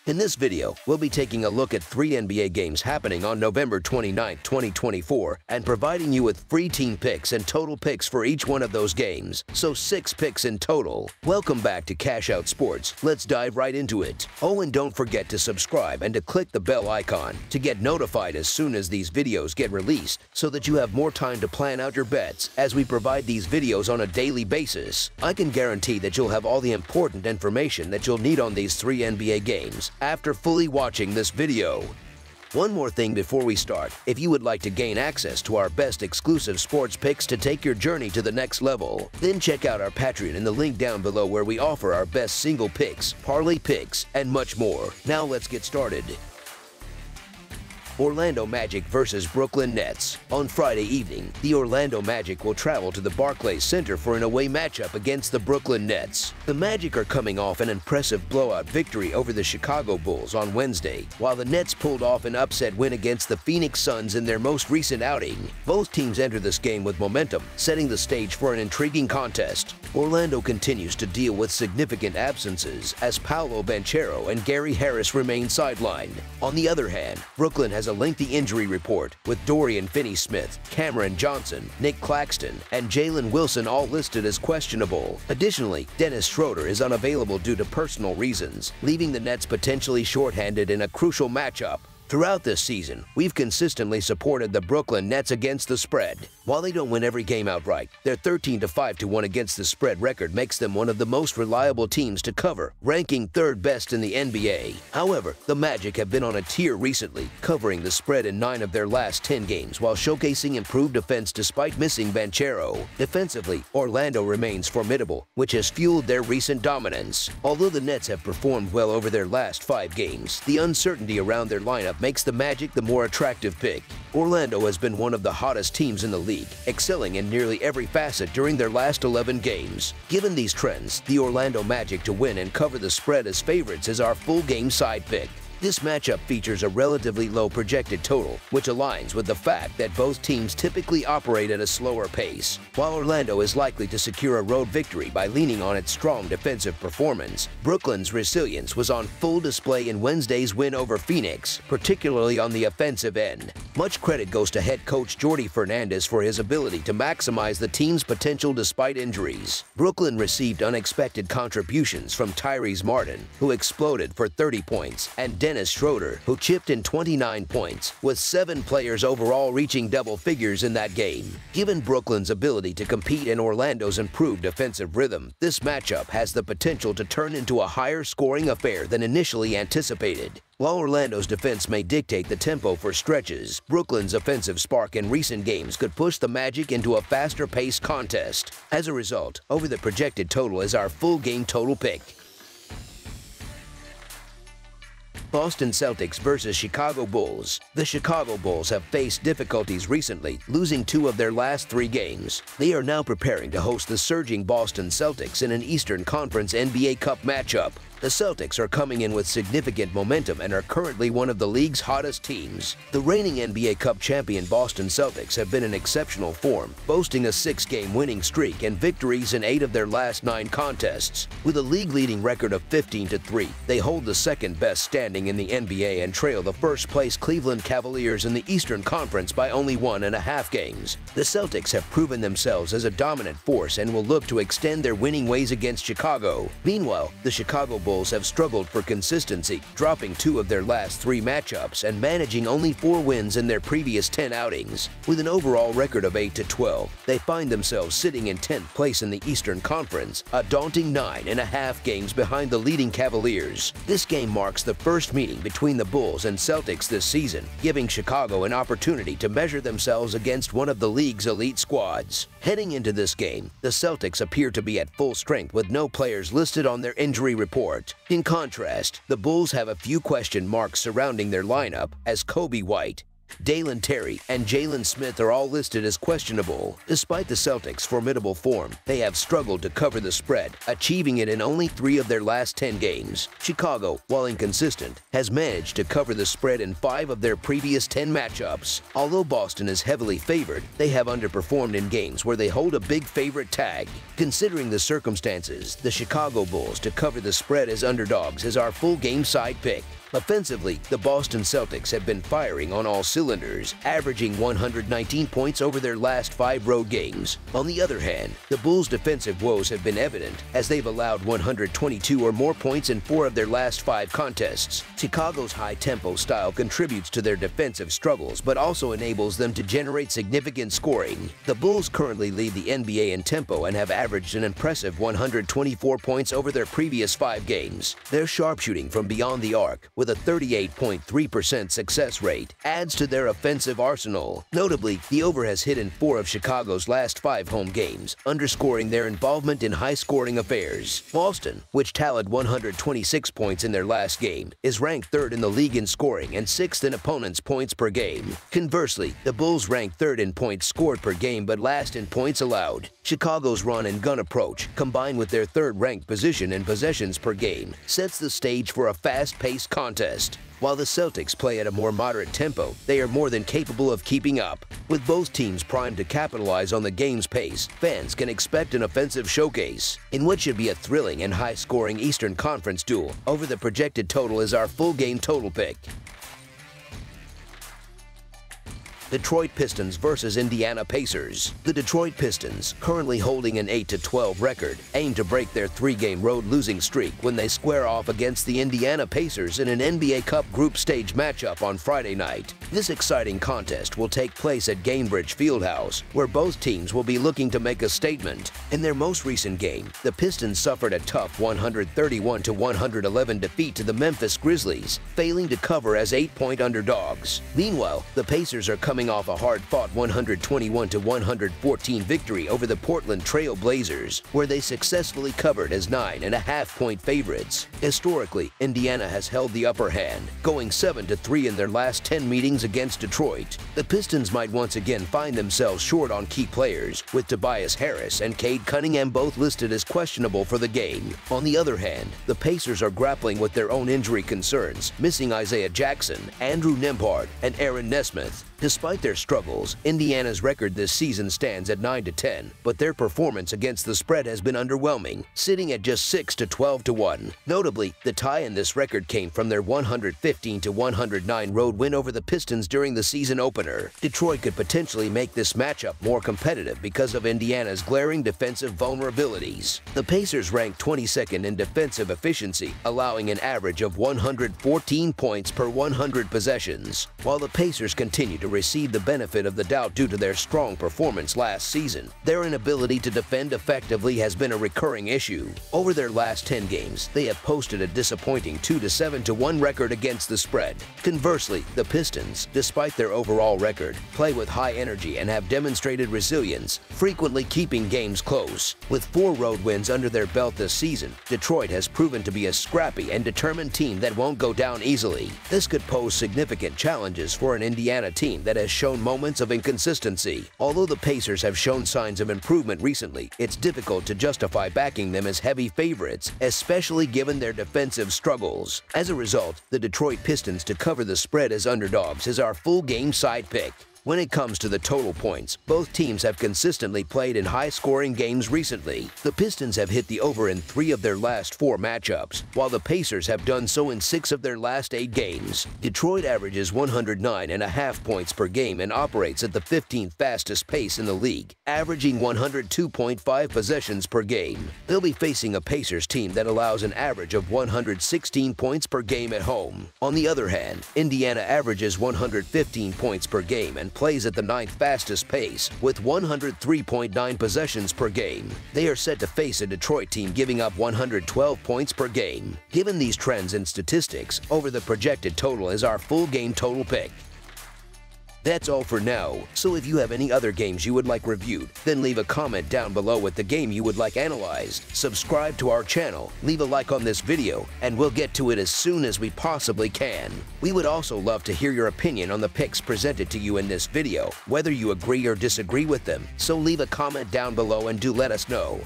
In this video, we'll be taking a look at 3 NBA games happening on November 29, 2024, and providing you with free team picks and total picks for each one of those games, so 6 picks in total. Welcome back to Cash Out Sports. Let's dive right into it. Oh, and don't forget to subscribe and to click the bell icon to get notified as soon as these videos get released, so that you have more time to plan out your bets as we provide these videos on a daily basis. I can guarantee that you'll have all the important information that you'll need on these 3 NBA games after fully watching this video. One more thing before we start. If you would like to gain access to our best exclusive sports picks to take your journey to the next level, then check out our Patreon in the link down below, where we offer our best single picks, parlay picks, and much more. Now let's get started. Orlando Magic versus Brooklyn Nets. On Friday evening, the Orlando Magic will travel to the Barclays Center for an away matchup against the Brooklyn Nets. The Magic are coming off an impressive blowout victory over the Chicago Bulls on Wednesday, while the Nets pulled off an upset win against the Phoenix Suns in their most recent outing. Both teams enter this game with momentum, setting the stage for an intriguing contest. Orlando continues to deal with significant absences as Paolo Banchero and Gary Harris remain sidelined. On the other hand, Brooklyn has a lengthy injury report, with Dorian Finney-Smith, Cameron Johnson, Nick Claxton, and Jalen Wilson all listed as questionable. Additionally, Dennis Schroeder is unavailable due to personal reasons, leaving the Nets potentially shorthanded in a crucial matchup. Throughout this season, we've consistently supported the Brooklyn Nets against the spread. While they don't win every game outright, their 13-5-1 against the spread record makes them one of the most reliable teams to cover, ranking 3rd best in the NBA. However, the Magic have been on a tear recently, covering the spread in 9 of their last 10 games while showcasing improved defense despite missing Banchero. Defensively, Orlando remains formidable, which has fueled their recent dominance. Although the Nets have performed well over their last 5 games, the uncertainty around their lineup makes the Magic the more attractive pick. Orlando has been one of the hottest teams in the league, excelling in nearly every facet during their last 11 games. Given these trends, the Orlando Magic to win and cover the spread as favorites is our full game side pick. This matchup features a relatively low projected total, which aligns with the fact that both teams typically operate at a slower pace. While Orlando is likely to secure a road victory by leaning on its strong defensive performance, Brooklyn's resilience was on full display in Wednesday's win over Phoenix, particularly on the offensive end. Much credit goes to head coach Jordi Fernandez for his ability to maximize the team's potential despite injuries. Brooklyn received unexpected contributions from Tyrese Martin, who exploded for 30 points, and Dennis Schroeder, who chipped in 29 points, with 7 players overall reaching double figures in that game. Given Brooklyn's ability to compete in Orlando's improved defensive rhythm, this matchup has the potential to turn into a higher scoring affair than initially anticipated. While Orlando's defense may dictate the tempo for stretches, Brooklyn's offensive spark in recent games could push the Magic into a faster-paced contest. As a result, over the projected total is our full game total pick. Boston Celtics versus Chicago Bulls. The Chicago Bulls have faced difficulties recently, losing 2 of their last 3 games. They are now preparing to host the surging Boston Celtics in an Eastern Conference NBA Cup matchup. The Celtics are coming in with significant momentum and are currently one of the league's hottest teams. The reigning NBA Cup champion Boston Celtics have been in exceptional form, boasting a 6-game winning streak and victories in 8 of their last 9 contests. With a league-leading record of 15-3, they hold the 2nd best standing in the NBA and trail the 1st-place Cleveland Cavaliers in the Eastern Conference by only 1.5 games. The Celtics have proven themselves as a dominant force and will look to extend their winning ways against Chicago. Meanwhile, the Chicago Bulls have struggled for consistency, dropping 2 of their last 3 matchups and managing only 4 wins in their previous 10 outings. With an overall record of 8-12, they find themselves sitting in 10th place in the Eastern Conference, a daunting 9.5 games behind the leading Cavaliers. This game marks the first meeting between the Bulls and Celtics this season, giving Chicago an opportunity to measure themselves against one of the league's elite squads. Heading into this game, the Celtics appear to be at full strength with no players listed on their injury report. In contrast, the Bulls have a few question marks surrounding their lineup, as Kobe White, Dalen Terry and Jalen Smith are all listed as questionable. Despite the Celtics' formidable form, they have struggled to cover the spread, achieving it in only 3 of their last 10 games. Chicago, while inconsistent, has managed to cover the spread in 5 of their previous 10 matchups. Although Boston is heavily favored, they have underperformed in games where they hold a big favorite tag. Considering the circumstances, the Chicago Bulls to cover the spread as underdogs is our full game side pick. Offensively, the Boston Celtics have been firing on all cylinders, averaging 119 points over their last 5 road games. On the other hand, the Bulls' defensive woes have been evident, as they've allowed 122 or more points in 4 of their last 5 contests. Chicago's high-tempo style contributes to their defensive struggles, but also enables them to generate significant scoring. The Bulls currently lead the NBA in tempo and have averaged an impressive 124 points over their previous 5 games. Their sharpshooting from beyond the arc, with a 38.3% success rate, adds to their offensive arsenal. Notably, the over has hit in 4 of Chicago's last 5 home games, underscoring their involvement in high-scoring affairs. Boston, which tallied 126 points in their last game, is ranked 3rd in the league in scoring and 6th in opponents' points per game. Conversely, the Bulls rank 3rd in points scored per game but last in points allowed. Chicago's run-and-gun approach, combined with their 3rd-ranked position in possessions per game, sets the stage for a fast-paced contest. While the Celtics play at a more moderate tempo, they are more than capable of keeping up. With both teams primed to capitalize on the game's pace, fans can expect an offensive showcase, in what should be a thrilling and high-scoring Eastern Conference duel. Over the projected total is our full game total pick. Detroit Pistons versus Indiana Pacers. The Detroit Pistons, currently holding an 8-12 record, aim to break their 3-game road losing streak when they square off against the Indiana Pacers in an NBA Cup group stage matchup on Friday night. This exciting contest will take place at Gainbridge Fieldhouse, where both teams will be looking to make a statement. In their most recent game, the Pistons suffered a tough 131-111 defeat to the Memphis Grizzlies, failing to cover as 8-point underdogs. Meanwhile, the Pacers are coming off a hard-fought 121-114 victory over the Portland Trail Blazers, where they successfully covered as 9.5-point favorites. Historically, Indiana has held the upper hand, going 7-3 in their last 10 meetings against Detroit. The Pistons might once again find themselves short on key players, with Tobias Harris and Cade Cunningham both listed as questionable for the game. On the other hand, the Pacers are grappling with their own injury concerns, missing Isaiah Jackson, Andrew Nembhard, and Aaron Nesmith. Despite their struggles, Indiana's record this season stands at 9-10, but their performance against the spread has been underwhelming, sitting at just 6-12-1. Notably, the tie in this record came from their 115-109 road win over the Pistons during the season opener. Detroit could potentially make this matchup more competitive because of Indiana's glaring defensive vulnerabilities. The Pacers rank 22nd in defensive efficiency, allowing an average of 114 points per 100 possessions, while the Pacers continue to receive the benefit of the doubt due to their strong performance last season. Their inability to defend effectively has been a recurring issue. Over their last 10 games, they have posted a disappointing 2-7-1 record against the spread. Conversely, the Pistons, despite their overall record, play with high energy and have demonstrated resilience, frequently keeping games close. With 4 road wins under their belt this season, Detroit has proven to be a scrappy and determined team that won't go down easily. This could pose significant challenges for an Indiana team that has shown moments of inconsistency. Although the Pacers have shown signs of improvement recently, it's difficult to justify backing them as heavy favorites, especially given their defensive struggles. As a result, the Detroit Pistons to cover the spread as underdogs is our full game side pick. When it comes to the total points, both teams have consistently played in high-scoring games recently. The Pistons have hit the over in 3 of their last 4 matchups, while the Pacers have done so in 6 of their last 8 games. Detroit averages 109.5 points per game and operates at the 15th fastest pace in the league, averaging 102.5 possessions per game. They'll be facing a Pacers team that allows an average of 116 points per game at home. On the other hand, Indiana averages 115 points per game and plays at the 9th fastest pace with 103.9 possessions per game. They are set to face a Detroit team giving up 112 points per game. Given these trends and statistics, over the projected total is our full game total pick. That's all for now, so if you have any other games you would like reviewed, then leave a comment down below with the game you would like analyzed. Subscribe to our channel, leave a like on this video, and we'll get to it as soon as we possibly can. We would also love to hear your opinion on the picks presented to you in this video, whether you agree or disagree with them, so leave a comment down below and do let us know.